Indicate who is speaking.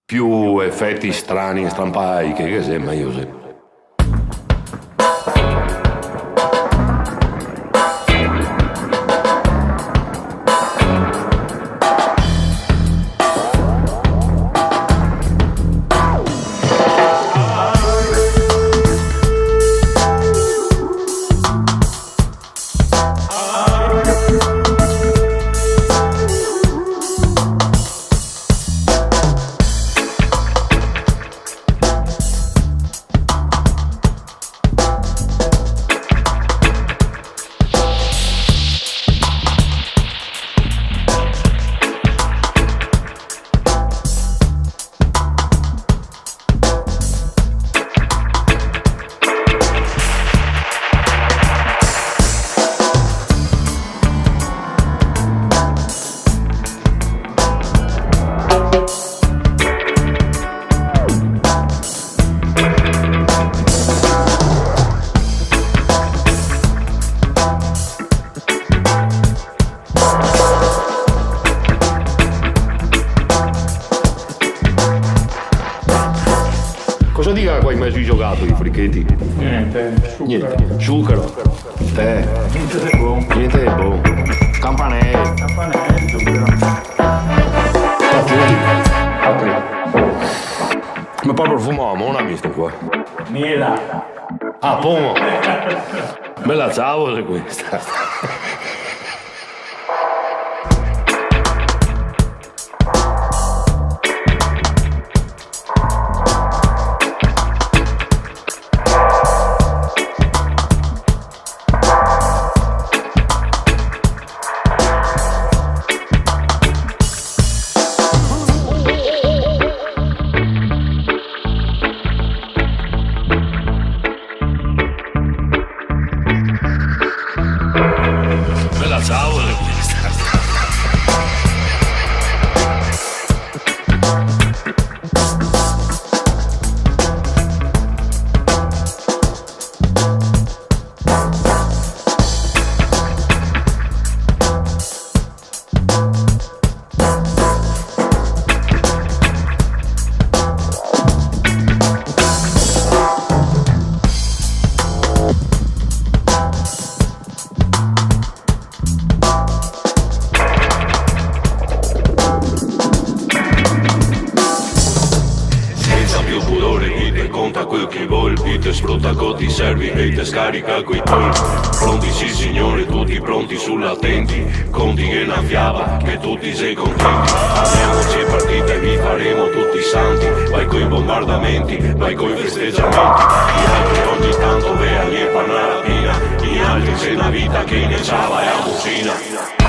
Speaker 1: più effetti strani, strampai, che sembra io se. Cosa dica qua in mezzo ai giocattoli, i frichetti?
Speaker 2: Niente,
Speaker 1: Niente, zucchero, tè,
Speaker 2: niente di buono.
Speaker 1: niente è buono. Campanelle,
Speaker 2: Campanello, zucchero.
Speaker 1: tacciuti.
Speaker 2: Ok.
Speaker 1: Ma poi profumiamo, non ha visto qua.
Speaker 2: Mela.
Speaker 1: Ah, pomo. Bella ciao questa. Bella ciao questa.
Speaker 3: Senza più pudore chi te conta quel che vuoi, chi te sfrutta con ti servi e te scarica coi tuoi. Pronti sì signore, tutti pronti sull'attenti, conti che innaffiava, che tutti sei contenti. Andiamoci partita e vi faremo tutti santi, vai coi bombardamenti, vai coi festeggiamenti. Gli altri ogni tanto ve a nie panna rapina, gli altri se una vita che iniziava e a musina.